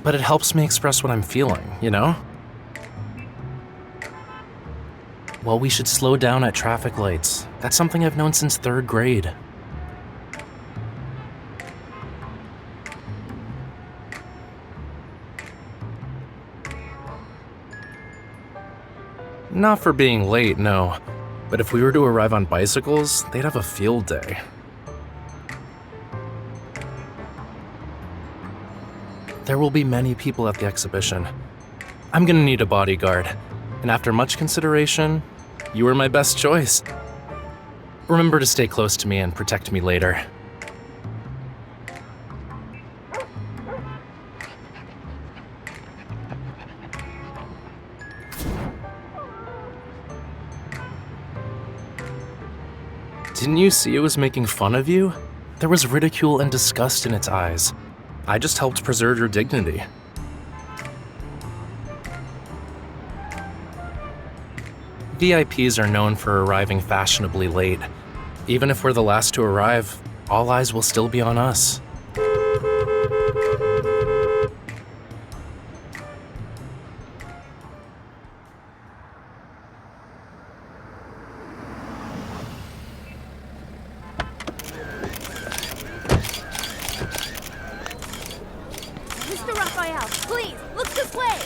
But it helps me express what I'm feeling, you know? Well, we should slow down at traffic lights. That's something I've known since 3rd grade. Not for being late, no. But if we were to arrive on bicycles, they'd have a field day. There will be many people at the exhibition. I'm gonna need a bodyguard, and after much consideration, you were my best choice. Remember to stay close to me and protect me later. Didn't you see it was making fun of you? There was ridicule and disgust in its eyes. I just helped preserve your dignity. VIPs are known for arriving fashionably late. Even if we're the last to arrive, all eyes will still be on us. Mr. Rafayel, please, look this way!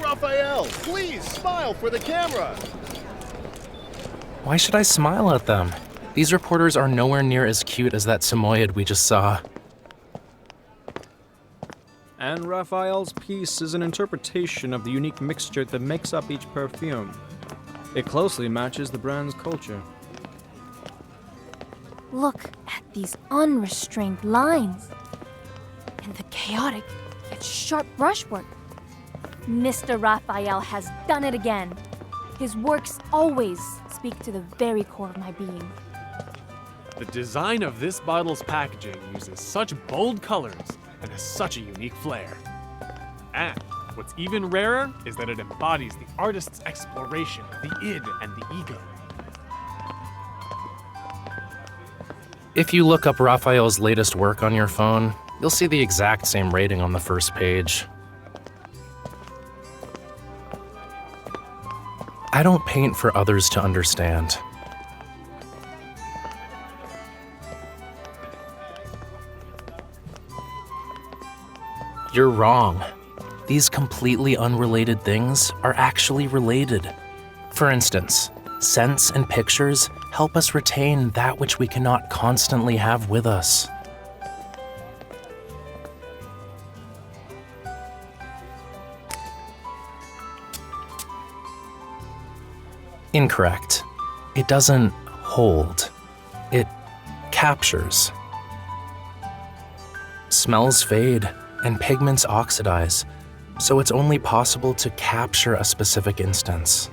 Rafayel, please, smile for the camera! Why should I smile at them? These reporters are nowhere near as cute as that Samoyed we just saw. And Raphael's piece is an interpretation of the unique mixture that makes up each perfume. It closely matches the brand's culture. Look at these unrestrained lines. And the chaotic yet sharp brushwork. Mr. Rafayel has done it again. His works always speak to the very core of my being. The design of this bottle's packaging uses such bold colors and has such a unique flair. And what's even rarer is that it embodies the artist's exploration of the id and the ego. If you look up Raphael's latest work on your phone, you'll see the exact same rating on the first page. I don't paint for others to understand. You're wrong. These completely unrelated things are actually related. For instance, scents and pictures help us retain that which we cannot constantly have with us. Incorrect. It doesn't hold. It captures. Smells fade and pigments oxidize, so it's only possible to capture a specific instance.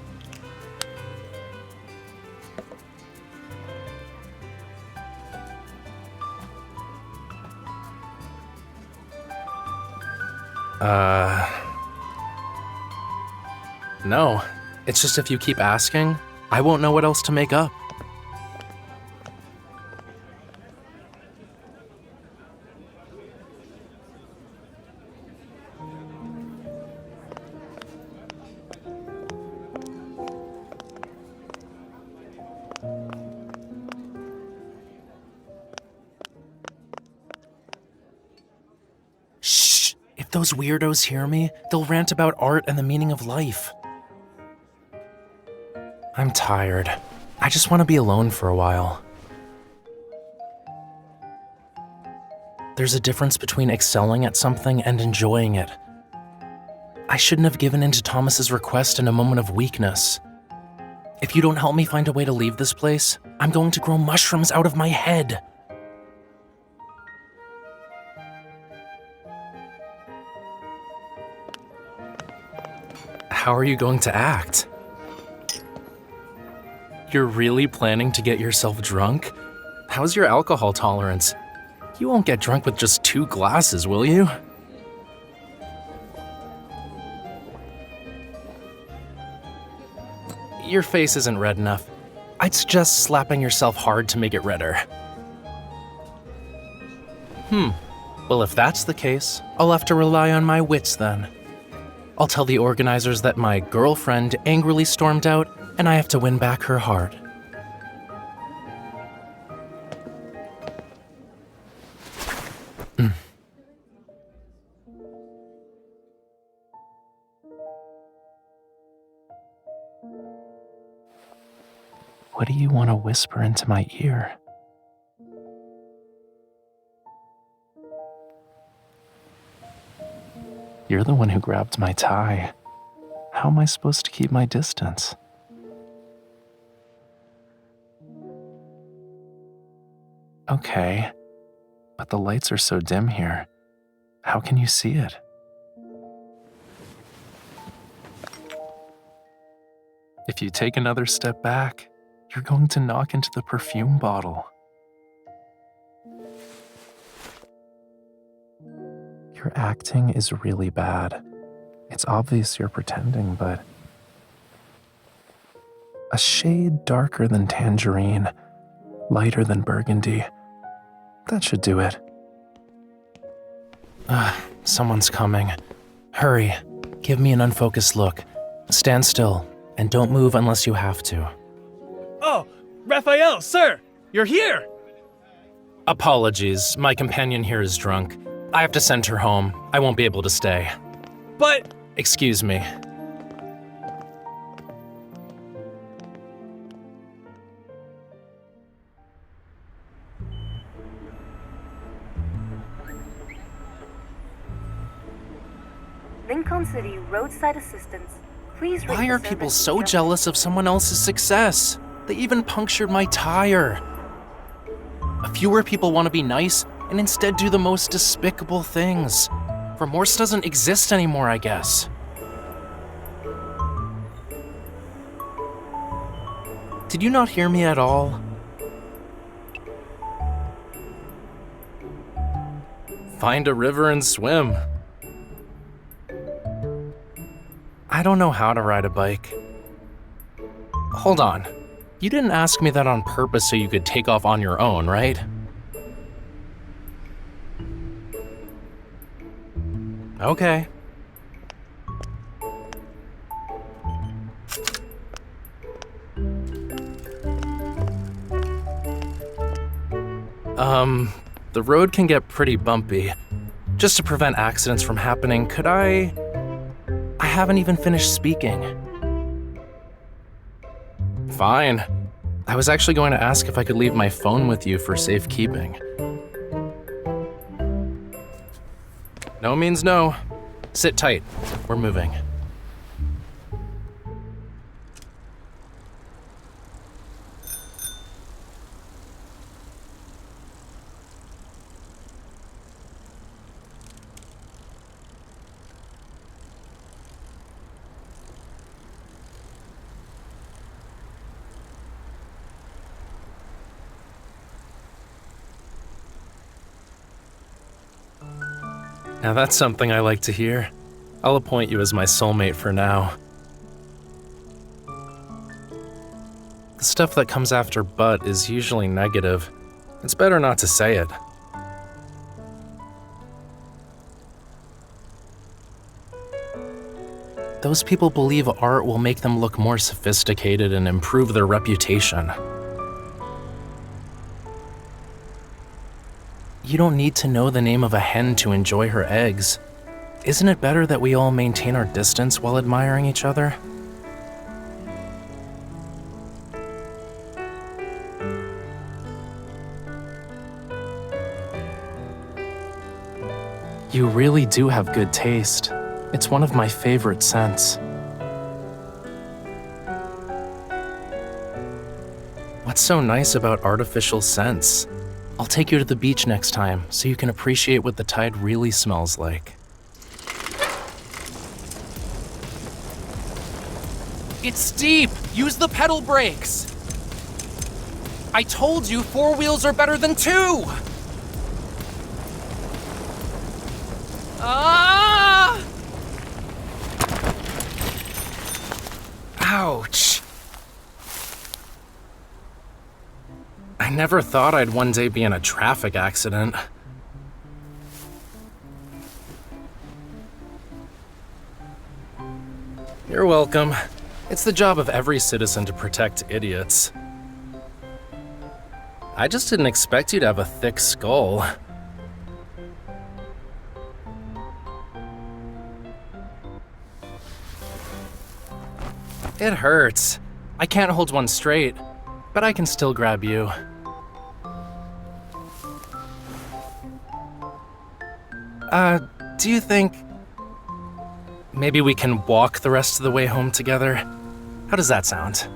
No. It's just if you keep asking, I won't know what else to make up. Shh! If those weirdos hear me, they'll rant about art and the meaning of life. I'm tired. I just want to be alone for a while. There's a difference between excelling at something and enjoying it. I shouldn't have given in to Thomas's request in a moment of weakness. If you don't help me find a way to leave this place, I'm going to grow mushrooms out of my head. How are you going to act? You're really planning to get yourself drunk? How's your alcohol tolerance? You won't get drunk with just 2 glasses, will you? Your face isn't red enough. I'd suggest slapping yourself hard to make it redder. Well, if that's the case, I'll have to rely on my wits then. I'll tell the organizers that my girlfriend angrily stormed out and I have to win back her heart. What do you want to whisper into my ear? You're the one who grabbed my tie. How am I supposed to keep my distance? Okay, but the lights are so dim here. How can you see it? If you take another step back, you're going to knock into the perfume bottle. Your acting is really bad. It's obvious you're pretending, but a shade darker than tangerine, lighter than burgundy. That should do it. Someone's coming. Hurry, give me an unfocused look. Stand still, and don't move unless you have to. Oh, Rafayel, sir! You're here! Apologies, my companion here is drunk. I have to send her home. I won't be able to stay. But... Excuse me. Lincoln City Roadside Assistance. Please rate Why the are people service so with jealous of someone else's success? They even punctured my tire. Fewer people want to be nice and instead do the most despicable things. Remorse doesn't exist anymore, I guess. Did you not hear me at all? Find a river and swim. I don't know how to ride a bike. Hold on. You didn't ask me that on purpose so you could take off on your own, right? Okay. The road can get pretty bumpy. Just to prevent accidents from happening, could I haven't even finished speaking. Fine. I was actually going to ask if I could leave my phone with you for safekeeping. No means no. Sit tight. We're moving. Now that's something I like to hear. I'll appoint you as my soulmate for now. The stuff that comes after but is usually negative. It's better not to say it. Those people believe art will make them look more sophisticated and improve their reputation. You don't need to know the name of a hen to enjoy her eggs. Isn't it better that we all maintain our distance while admiring each other? You really do have good taste. It's one of my favorite scents. What's so nice about artificial scents? I'll take you to the beach next time so you can appreciate what the tide really smells like. It's steep! Use the pedal brakes! I told you 4 wheels are better than 2! Ah! Ouch! I never thought I'd one day be in a traffic accident. You're welcome. It's the job of every citizen to protect idiots. I just didn't expect you to have a thick skull. It hurts. I can't hold one straight, but I can still grab you. Do you think maybe we can walk the rest of the way home together? How does that sound?